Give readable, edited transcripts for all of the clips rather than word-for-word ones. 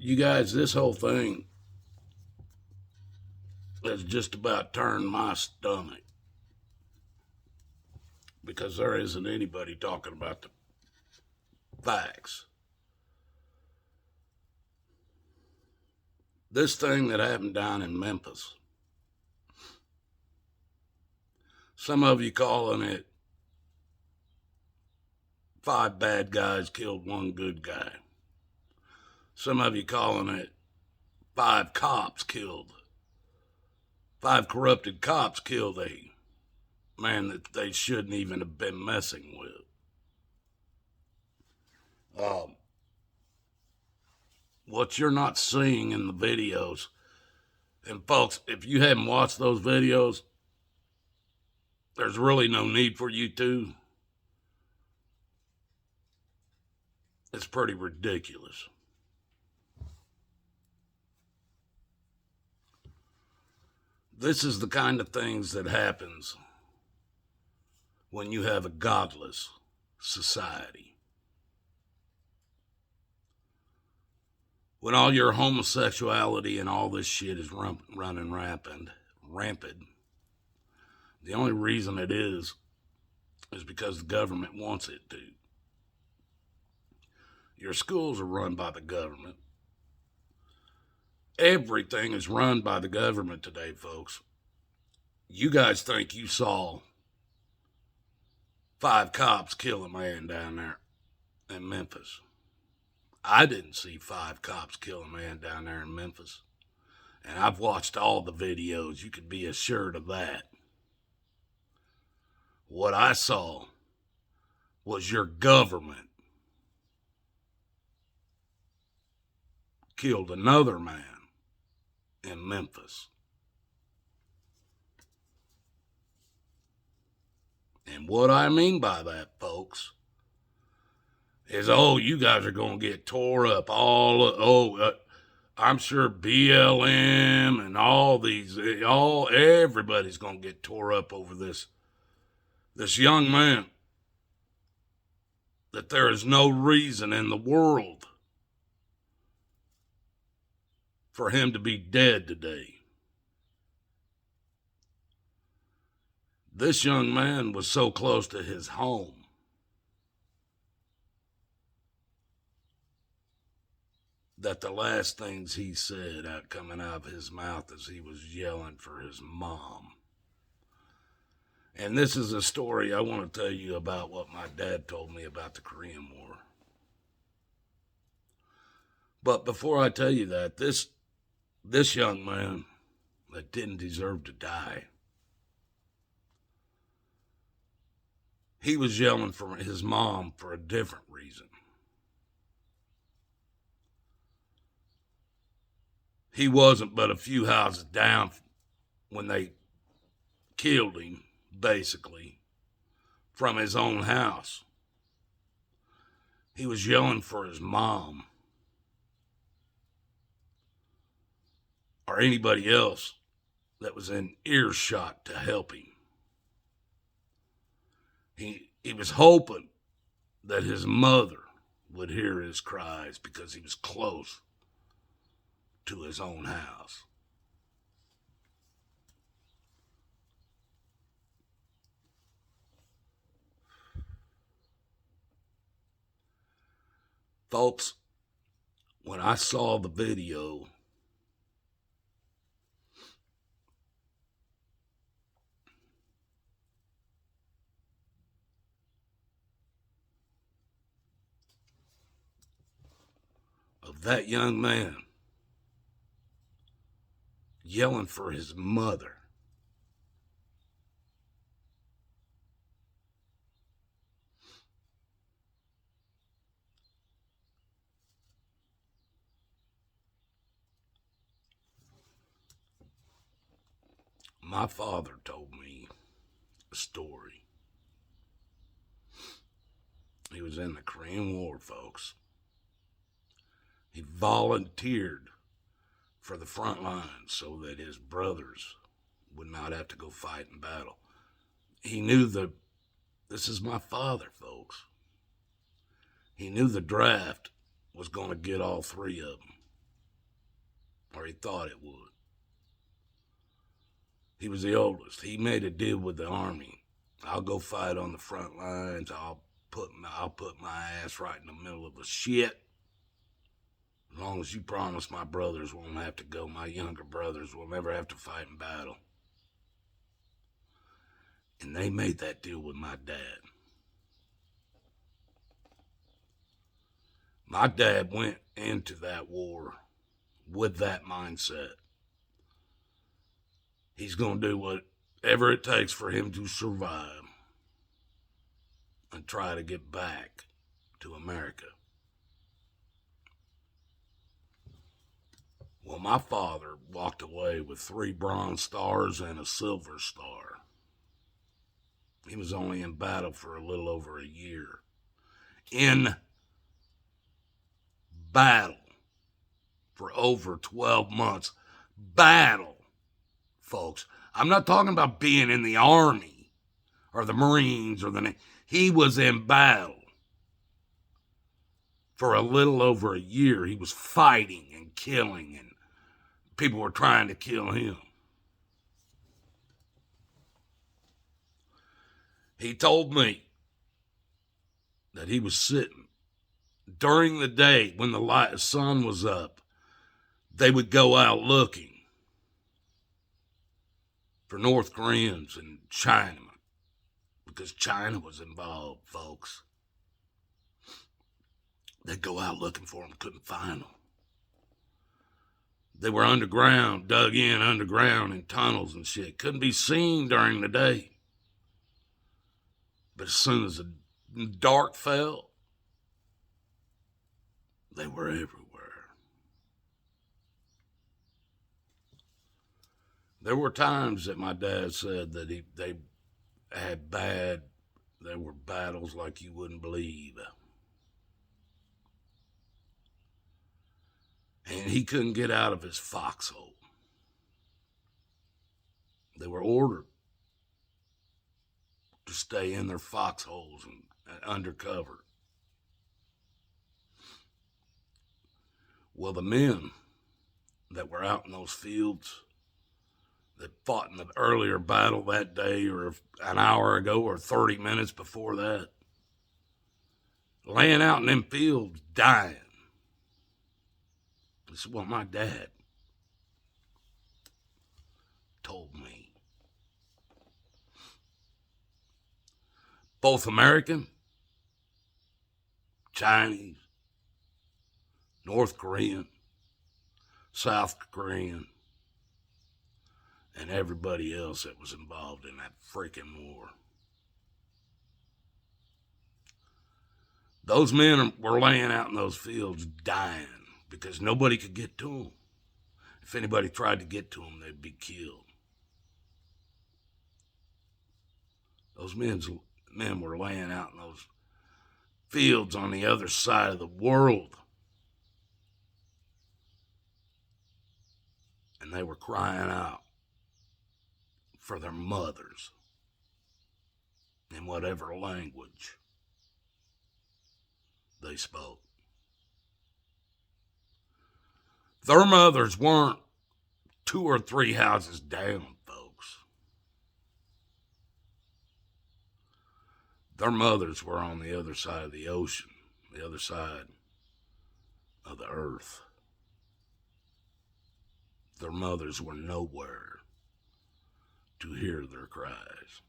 You guys, this whole thing has just about turned my stomach because there isn't anybody talking about the facts. This thing that happened down in Memphis, some of you calling it 5 bad guys killed 1 good guy. Some of you calling it 5 cops killed, 5 corrupted cops killed a man that they shouldn't even have been messing with. What you're not seeing in the videos, and folks, if you haven't watched those videos, there's really no need for you to. It's pretty ridiculous. This is the kind of things that happens when you have a godless society. When all your homosexuality and all this shit is running rampant, the only reason it is because the government wants it to. Your schools are run by the government. Everything is run by the government today, folks. You guys think you saw 5 cops kill a man down there in Memphis. I didn't see 5 cops kill a man down there in Memphis. And I've watched all the videos. You can be assured of that. What I saw was your government killed another man in Memphis. And what I mean by that, folks, is, you guys are going to get tore up. I'm sure BLM and all these, everybody's going to get tore up over this young man that there is no reason in the world for him to be dead today. This young man was so close to his home that the last things he said coming out of his mouth as he was yelling for his mom. And this is a story I want to tell you about what my dad told me about the Korean War. But before I tell you that, this young man that didn't deserve to die, he was yelling for his mom for a different reason. He wasn't but a few houses down when they killed him, basically, from his own house. He was yelling for his mom or anybody else that was in earshot to help him. He was hoping that his mother would hear his cries because he was close to his own house. Folks, when I saw the video, of that young man yelling for his mother, my father told me a story. He was in the Korean War, folks. He volunteered for the front lines so that his brothers would not have to go fight in battle. He knew this is my father, folks. He knew the draft was going to get all 3 of them. or he thought it would. He was the oldest. He made a deal with the Army. I'll go fight on the front lines. I'll put my ass right in the middle of the shit. As long as you promise my brothers won't have to go, my younger brothers will never have to fight in battle. And they made that deal with my dad. My dad went into that war with that mindset. He's going to do whatever it takes for him to survive and try to get back to America. Well, my father walked away with 3 Bronze Stars and a Silver Star. He was only in battle for a little over a year. In battle for over 12 months. Battle, folks. I'm not talking about being in the Army or the Marines or the Navy. He was in battle for a little over a year. He was fighting and killing, and people were trying to kill him. He told me that he was sitting during the day when the sun was up. They would go out looking for North Koreans and Chinamen, because China was involved, folks. They'd go out looking for them, couldn't find them. They were underground, dug in underground in tunnels and shit. Couldn't be seen during the day. But as soon as the dark fell, they were everywhere. There were times that my dad said that they had there were battles like you wouldn't believe. And he couldn't get out of his foxhole. They were ordered to stay in their foxholes and undercover. Well, the men that were out in those fields that fought in the earlier battle that day or an hour ago or 30 minutes before that, laying out in them fields dying. This is what my dad told me. Both American, Chinese, North Korean, South Korean, and everybody else that was involved in that freaking war. Those men were laying out in those fields dying because nobody could get to them. If anybody tried to get to them, they'd be killed. Those men were laying out in those fields on the other side of the world. And they were crying out for their mothers in whatever language they spoke. Their mothers weren't 2 or 3 houses down, folks. Their mothers were on the other side of the ocean, the other side of the earth. Their mothers were nowhere to hear their cries.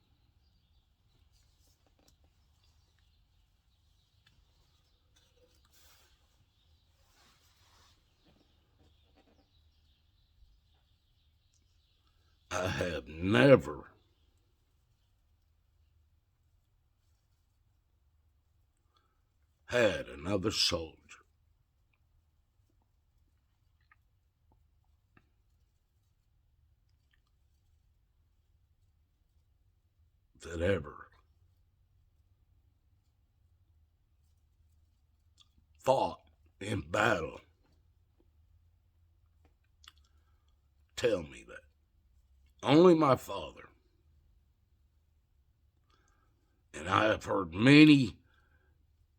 I have never had another soldier that ever fought in battle tell me that. Only my father. And I have heard many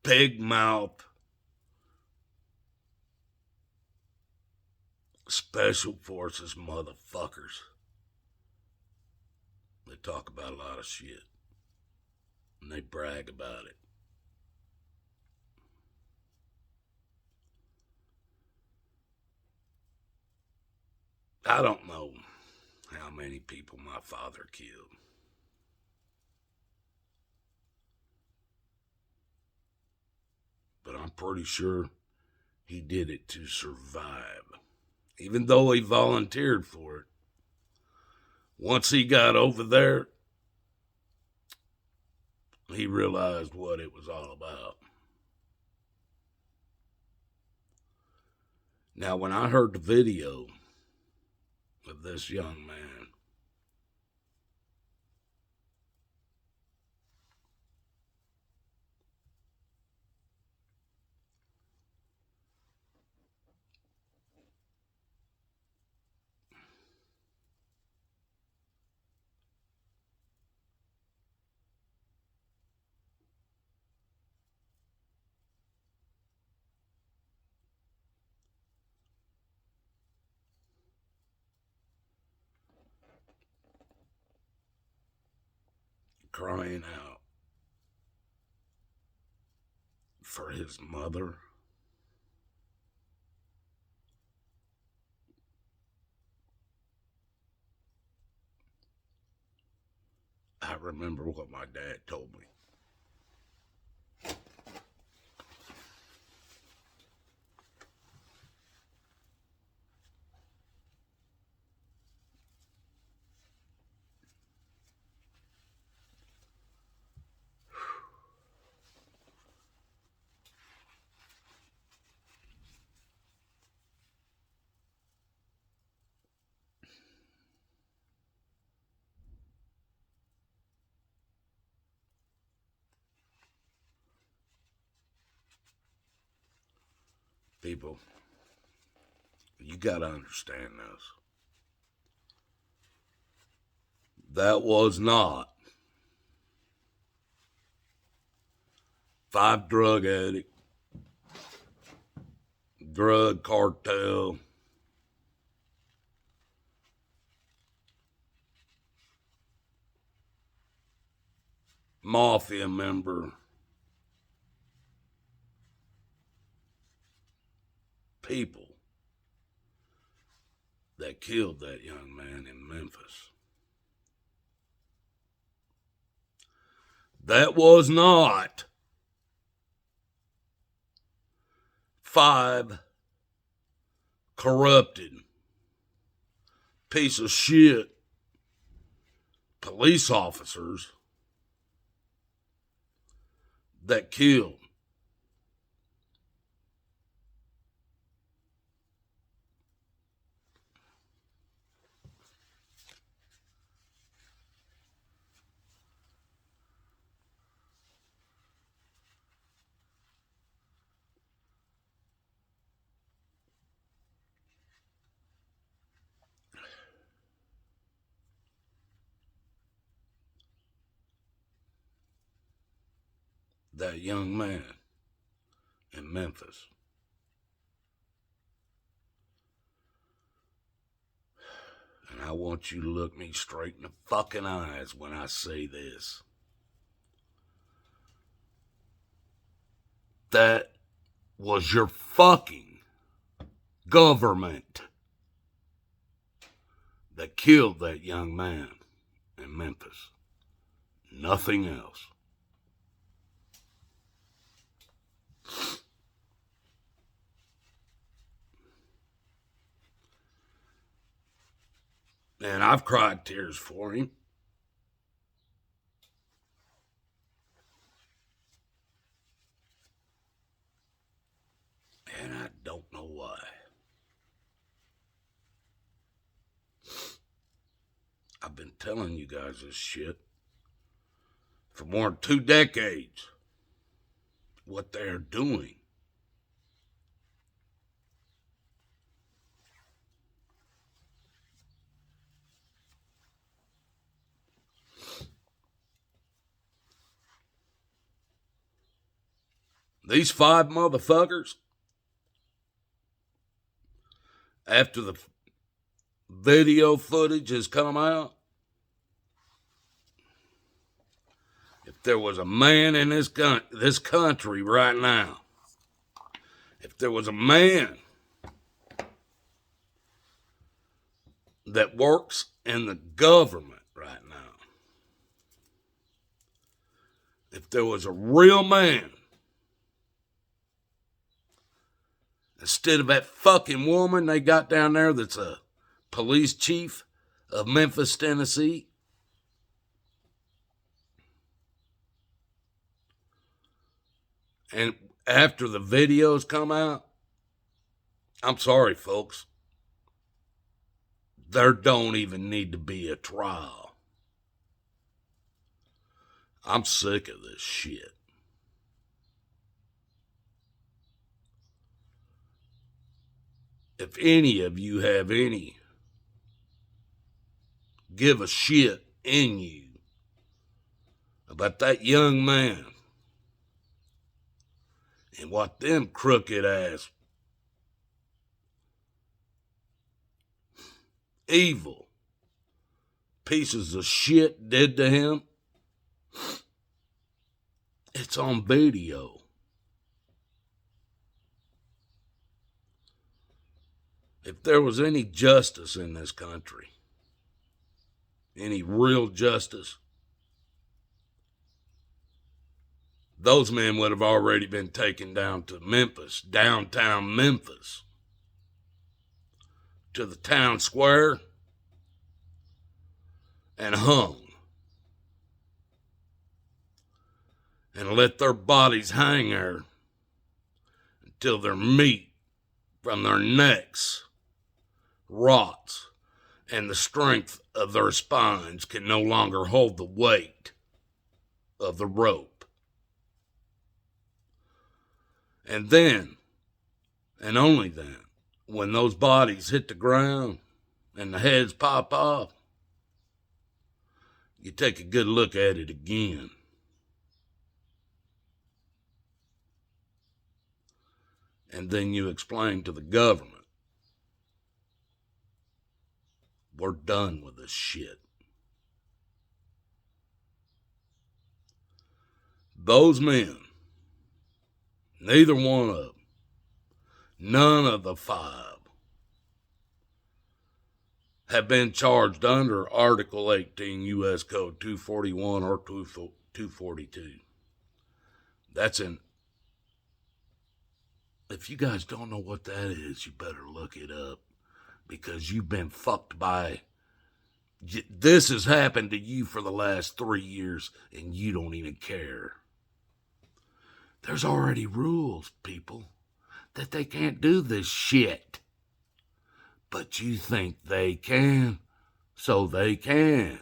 big-mouthed special forces motherfuckers. They talk about a lot of shit. And they brag about it. I don't know how many people my father killed. But I'm pretty sure he did it to survive. Even though he volunteered for it. Once he got over there, he realized what it was all about. Now, when I heard the video of this young man, crying out for his mother, I remember what my dad told me. People, you gotta understand this. That was not 5 drug addict, drug cartel, mafia member, people that killed that young man in Memphis. That was not 5 corrupted piece of shit police officers that killed that young man in Memphis. And I want you to look me straight in the fucking eyes when I say this. That was your fucking government that killed that young man in Memphis. Nothing else. And I've cried tears for him. And I don't know why. I've been telling you guys this shit for more than 2 decades. What they're doing. These 5 motherfuckers after the video footage has come out, if there was a man in this country right now, if there was a man that works in the government right now, if there was a real man, instead of that fucking woman they got down there that's a police chief of Memphis, Tennessee, and after the videos come out, I'm sorry, folks, there don't even need to be a trial. I'm sick of this shit. If any of you have any give a shit in you about that young man and what them crooked ass, evil pieces of shit did to him, it's on video. If there was any justice in this country, any real justice, those men would have already been taken down to Memphis, downtown Memphis, to the town square, and hung. And let their bodies hang there until their meat from their necks rots and the strength of their spines can no longer hold the weight of the rope. And then, and only then, when those bodies hit the ground and the heads pop off, you take a good look at it again. And then you explain to the government, we're done with this shit. Those men, neither one of them, none of the 5, have been charged under Article 18 U.S. Code 241 or 242. That's in. If you guys don't know what that is, you better look it up, because you've been fucked by. This has happened to you for the last 3 years, and you don't even care. There's already rules, people, that they can't do this shit. But you think they can, so they can.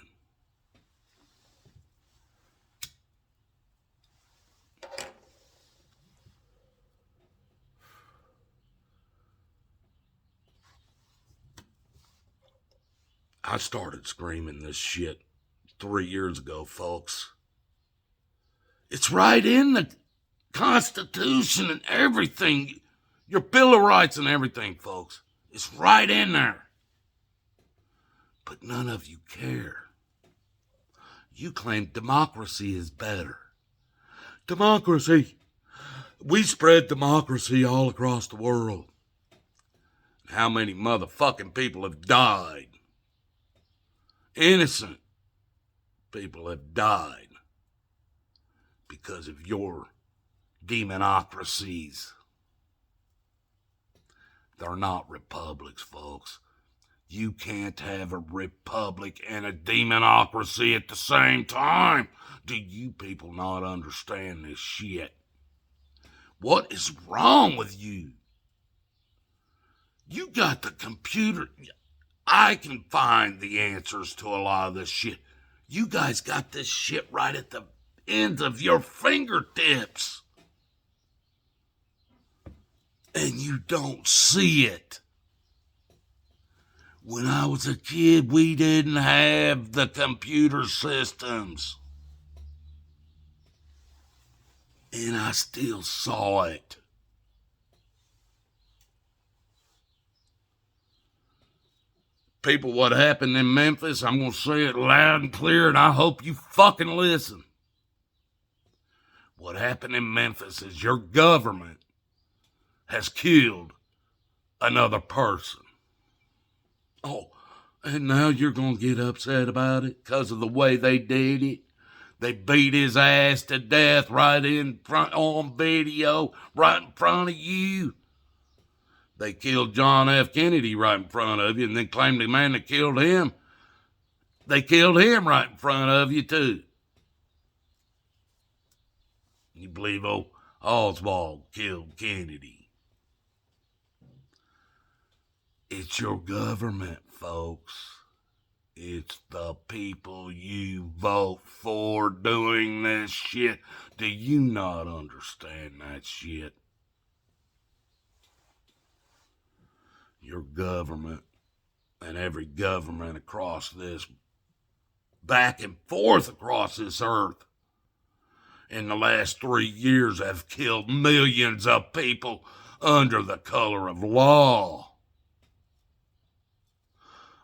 I started screaming this shit 3 years ago, folks. It's right in the Constitution and everything. Your Bill of Rights and everything, folks. It's right in there. But none of you care. You claim democracy is better. Democracy. We spread democracy all across the world. How many motherfucking people have died? Innocent people have died because of your demonocracies. They're not republics, folks. You can't have a republic and a demonocracy at the same time. Do you people not understand this shit? What is wrong with you? You got the computer. I can find the answers to a lot of this shit. You guys got this shit right at the ends of your fingertips. And you don't see it. When I was a kid, we didn't have the computer systems. And I still saw it. People, what happened in Memphis, I'm going to say it loud and clear, and I hope you fucking listen. What happened in Memphis is your government has killed another person. Oh, and now you're going to get upset about it because of the way they did it? They beat his ass to death right in front on video, right in front of you. They killed John F. Kennedy right in front of you and then claimed the man that killed him, they killed him right in front of you too. You believe Oswald killed Kennedy? It's your government, folks. It's the people you vote for doing this shit. Do you not understand that shit? Your government and every government across this, back and forth across this earth, in the last 3 years have killed millions of people under the color of law.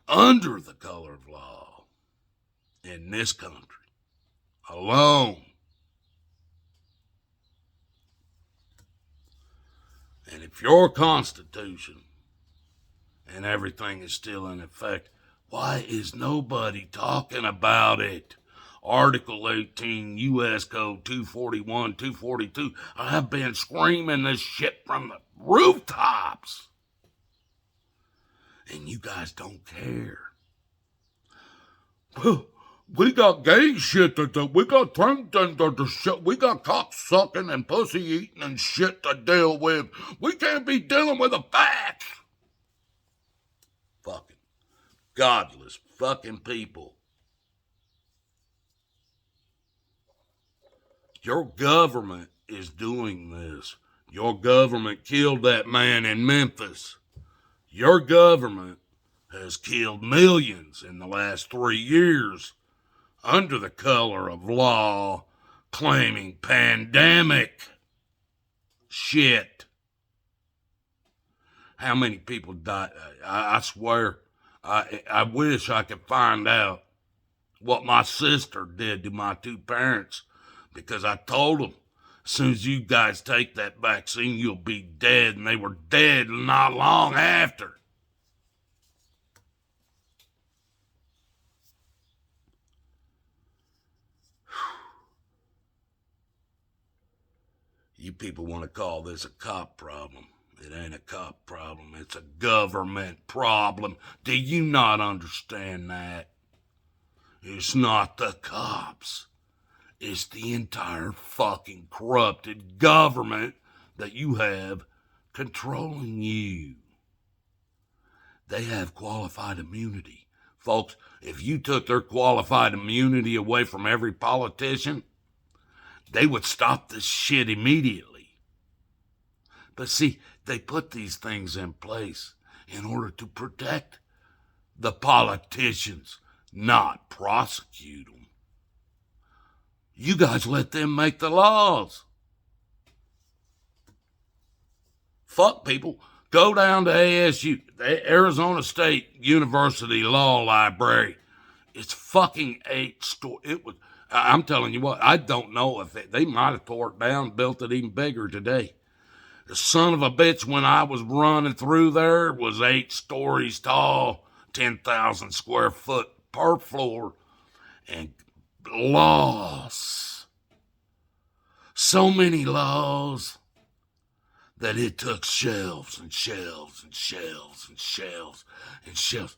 Under the color of law. In this country. Alone. And if your Constitution and everything is still in effect, why is nobody talking about it? Article 18, U.S. Code 241, 242. I've been screaming this shit from the rooftops. And you guys don't care. We got gay shit to do. We got transgender to shit. We got cock sucking and pussy eating and shit to deal with. We can't be dealing with the facts. Fucking godless fucking people. Your government is doing this. Your government killed that man in Memphis. Your government has killed millions in the last 3 years under the color of law, claiming pandemic shit. How many people died? I swear, I wish I could find out what my sister did to my 2 parents, because I told them, as soon as you guys take that vaccine, you'll be dead. And they were dead not long after. You people want to call this a cop problem. It ain't a cop problem. It's a government problem. Do you not understand that? It's not the cops. It's the entire fucking corrupted government that you have controlling you. They have qualified immunity. Folks, if you took their qualified immunity away from every politician, they would stop this shit immediately. But see, they put these things in place in order to protect the politicians, not prosecute them. You guys let them make the laws. Fuck people. Go down to ASU, the Arizona State University Law Library. It's fucking 8 stories. I'm telling you what, I don't know if they might have tore it down, built it even bigger today. The son of a bitch, when I was running through there, was 8 stories tall, 10,000 square foot per floor, and laws. So many laws that it took shelves and shelves and shelves and shelves and shelves.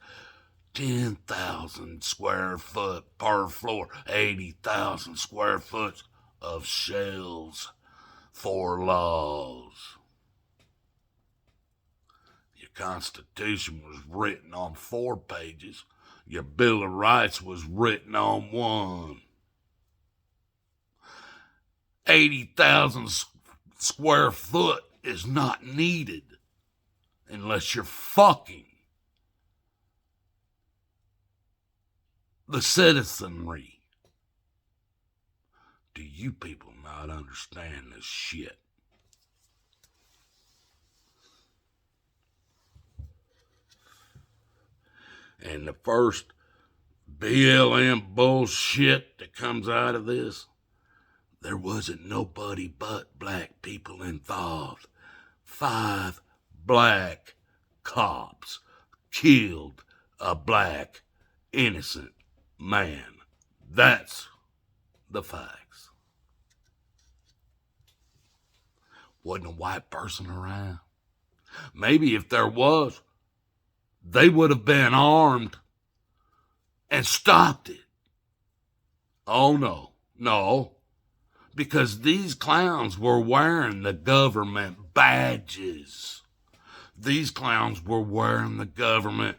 10,000 square foot per floor, 80,000 square foot of shelves for laws. Your Constitution was written on 4 pages. Your Bill of Rights was written on 1. 80,000 square foot is not needed unless you're fucking the citizenry. Do you people not understand this shit? And the first BLM bullshit that comes out of this, there wasn't nobody but black people involved. 5 black cops killed a black innocent man. That's the facts. Wasn't a white person around. Maybe if there was, they would have been armed and stopped it. Oh, no. Because these clowns were wearing the government badges. These clowns were wearing the government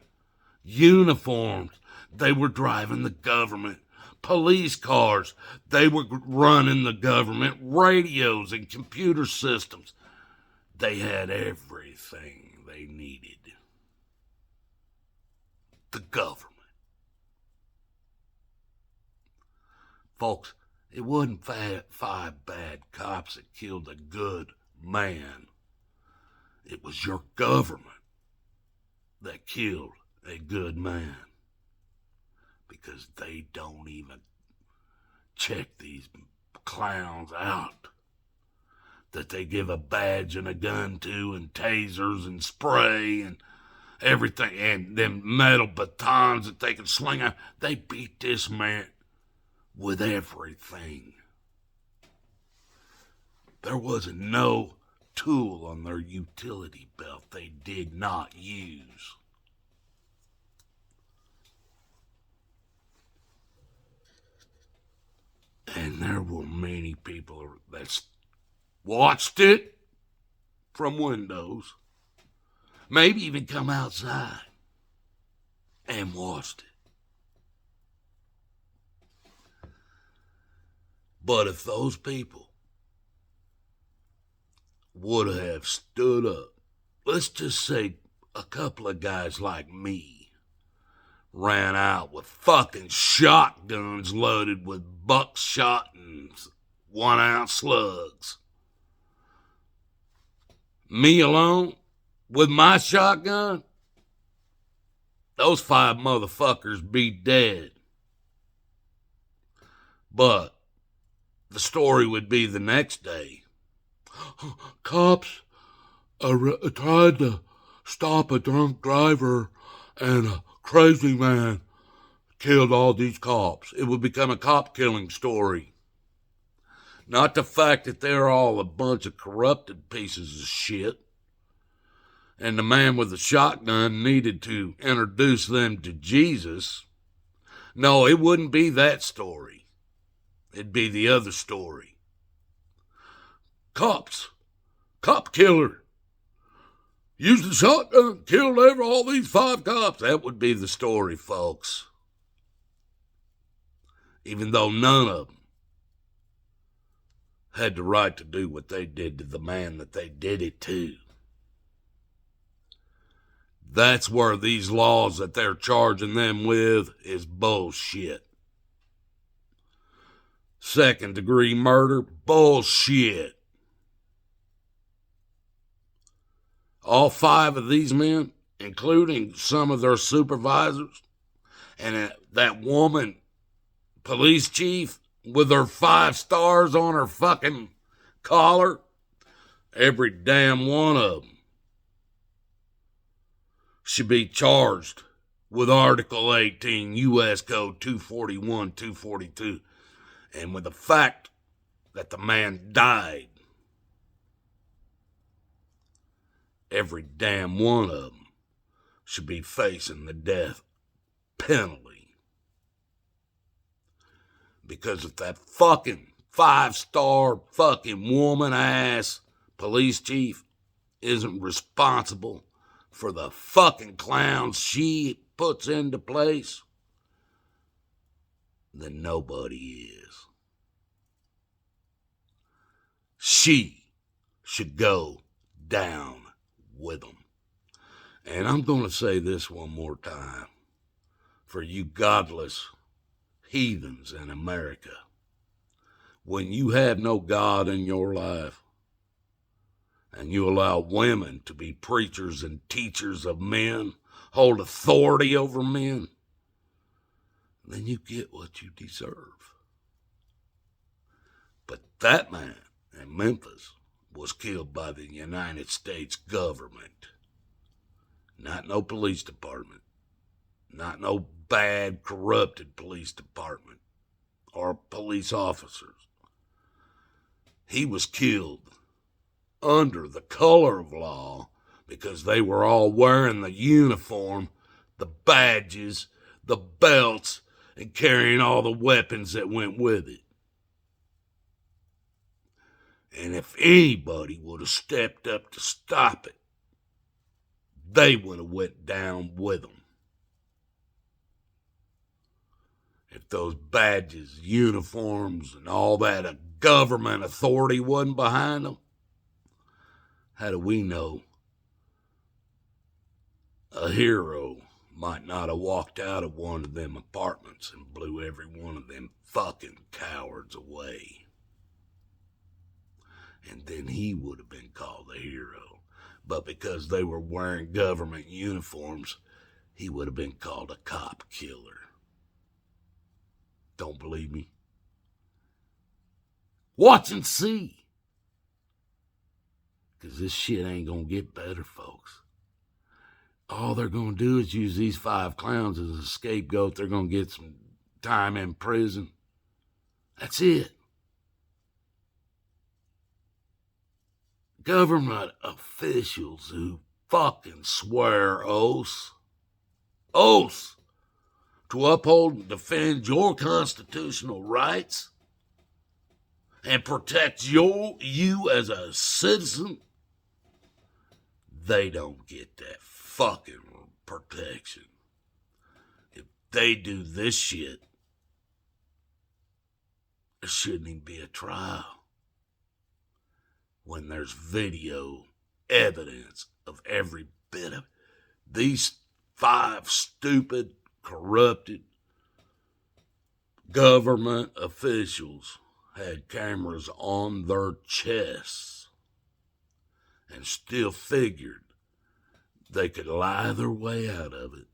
uniforms. They were driving the government police cars. They were running the government radios and computer systems. They had everything they needed. The government. Folks, it wasn't 5 bad cops that killed a good man. It was your government that killed a good man. Because they don't even check these clowns out that they give a badge and a gun to, and tasers and spray and everything, and them metal batons that they can sling out. They beat this man with everything. There wasn't no tool on their utility belt they did not use. And there were many people that watched it from windows, maybe even come outside and watched it. But if those people would have stood up, let's just say a couple of guys like me ran out with fucking shotguns loaded with buckshot and 1-ounce slugs. Me alone with my shotgun, those 5 motherfuckers be dead. But the story would be the next day. Cops tried to stop a drunk driver, and a crazy man killed all these cops. It would become a cop killing story. Not the fact that they're all a bunch of corrupted pieces of shit, and the man with the shotgun needed to introduce them to Jesus. No, it wouldn't be that story. It'd be the other story. Cop killer, used the shotgun, killed all these 5 cops. That would be the story, folks. Even though none of them had the right to do what they did to the man that they did it to. That's where these laws that they're charging them with is bullshit. 2nd-degree murder, bullshit. All 5 of these men, including some of their supervisors, and that woman police chief with her 5 stars on her fucking collar, every damn one of them should be charged with Article 18, U.S. Code 241, 242, and with the fact that the man died. Every damn one of them should be facing the death penalty. Because if that fucking 5-star fucking woman-ass police chief isn't responsible for the fucking clowns she puts into place, then nobody is. She should go down with them. And I'm going to say this one more time for you godless heathens in America. When you have no God in your life, and you allow women to be preachers and teachers of men hold authority over men, then you get what you deserve. But that man in Memphis was killed by the United States government. Not no police department. Not no bad, corrupted police department or police officers. He was killed under the color of law because they were all wearing the uniform, the badges, the belts, and carrying all the weapons that went with it. And if anybody would have stepped up to stop it, they would have went down with them. If those badges, uniforms, and all that government authority wasn't behind them, how do we know a hero might not have walked out of one of them apartments and blew every one of them fucking cowards away? And then he would have been called a hero. But because they were wearing government uniforms, he would have been called a cop killer. Don't believe me? Watch and see. Because this shit ain't going to get better, folks. All they're going to do is use these 5 clowns as a scapegoat. They're going to get some time in prison. That's it. Government officials who fucking swear oaths to uphold and defend your constitutional rights and protect you as a citizen, they don't get that fucking protection. If they do this shit, there shouldn't even be a trial. When there's video evidence of every bit of it. These 5 stupid, corrupted government officials had cameras on their chests and still figured they could lie their way out of it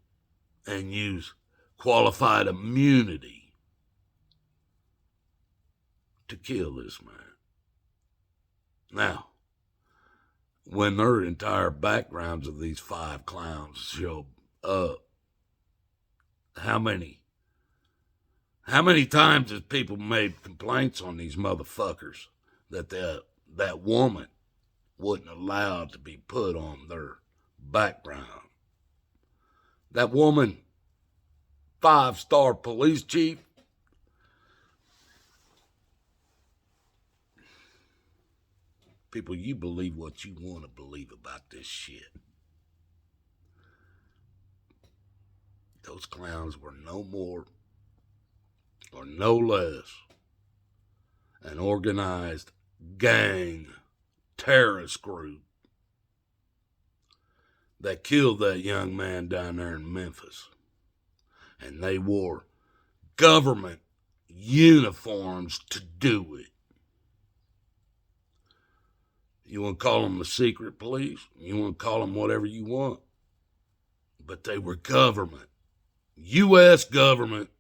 and use qualified immunity to kill this man. Now, when their entire backgrounds of these 5 clowns show up, how many times has people made complaints on these motherfuckers that that woman wasn't allowed to be put on their background? That woman, 5-star police chief, people, you believe what you want to believe about this shit. Those clowns were no more or no less an organized gang terrorist group that killed that young man down there in Memphis. And they wore government uniforms to do it. You want to call them the secret police? You want to call them whatever you want. But they were government, U.S. government,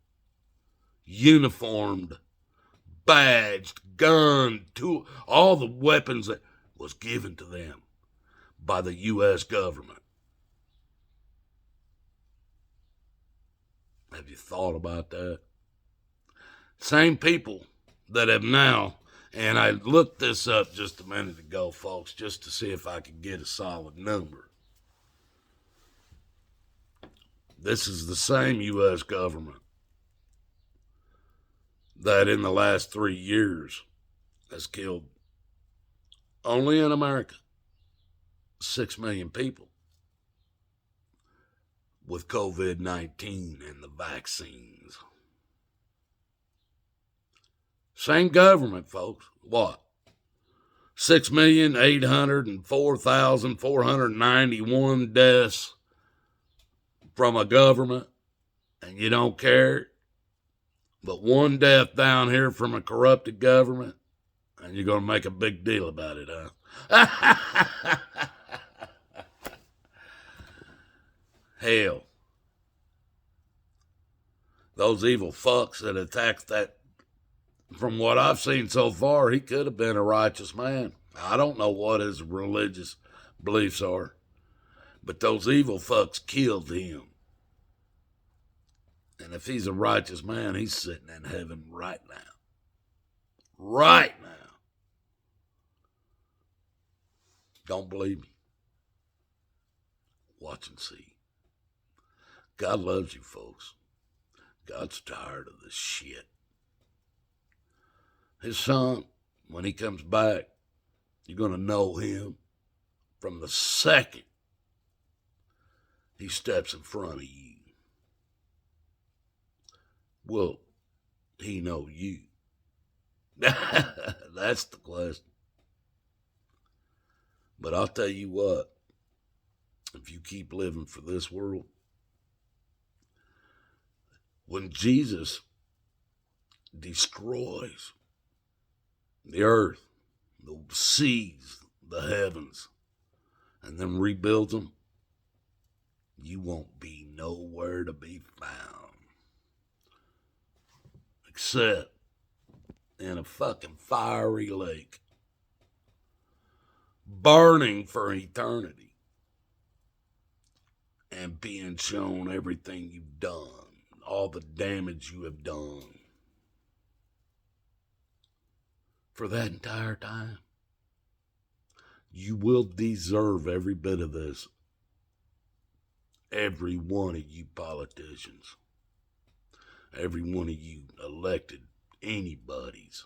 uniformed, badged, gunned, all the weapons that was given to them by the U.S. government. Have you thought about that? Same people that have now, and I looked this up just a minute ago, folks, just to see if I could get a solid number. This is the same U.S. government that in the last 3 years has killed, only in America, 6 million people with COVID-19 and the vaccines. Same government, folks. What? 6,804,491 deaths from a government, and you don't care? But 1 death down here from a corrupted government, and you're going to make a big deal about it, huh? Hell, those evil fucks that attacked that, from what I've seen so far, he could have been a righteous man. I don't know what his religious beliefs are, but those evil fucks killed him. And if he's a righteous man, he's sitting in heaven right now. Right now. Don't believe me? Watch and see. God loves you, folks. God's tired of this shit. His son, when he comes back, you're going to know him from the second he steps in front of you. Will he know you? That's the question. But I'll tell you what, if you keep living for this world, when Jesus destroys the earth, the seas, the heavens, and then rebuilds them, you won't be nowhere to be found. Except in a fucking fiery lake, burning for eternity, and being shown everything you've done, all the damage you have done for that entire time. You will deserve every bit of this. Every one of you politicians, every one of you elected anybody's,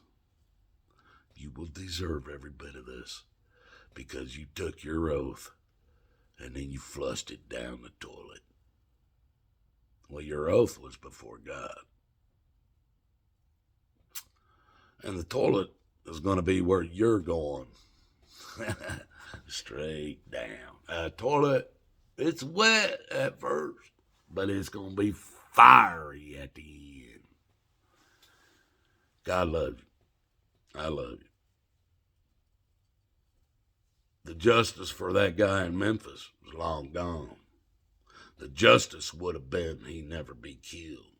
you will deserve every bit of this because you took your oath and then you flushed it down the toilet. Well, your oath was before God. And the toilet is going to be where you're going. Straight down. Toilet, it's wet at first, but it's going to be fiery at the end. God loves you. I love you. The justice for that guy in Memphis was long gone. The justice would have been he never be killed.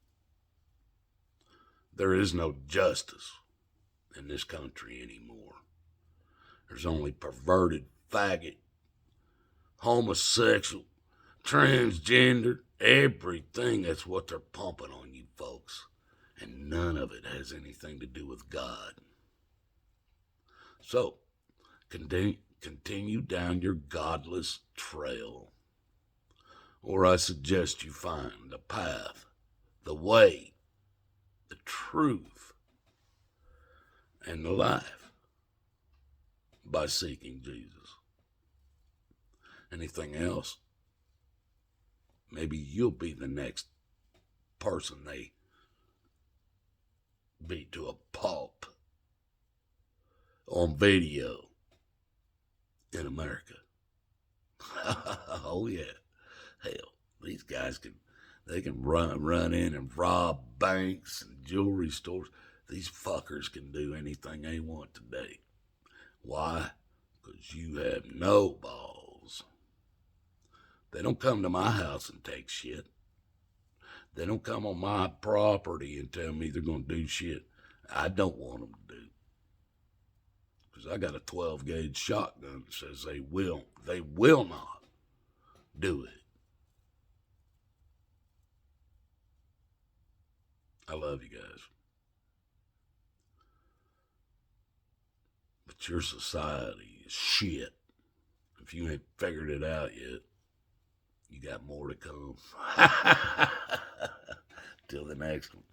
There is no justice in this country anymore. There's only perverted, faggot, homosexual, transgender, everything. That's what they're pumping on you folks. And none of it has anything to do with God. So, continue down your godless trail. Or I suggest you find the path, the way, the truth, and the life by seeking Jesus. Anything else, maybe you'll be the next person they beat to a pulp on video in America. Oh yeah. Hell, these guys can run in and rob banks and jewelry stores. These fuckers can do anything they want today. Why? Because you have no balls. They don't come to my house and take shit. They don't come on my property and tell me they're going to do shit I don't want them to do. Because I got a 12-gauge shotgun that says they will not do it. I love you guys. But your society is shit. If you ain't figured it out yet, you got more to come. Till the next one.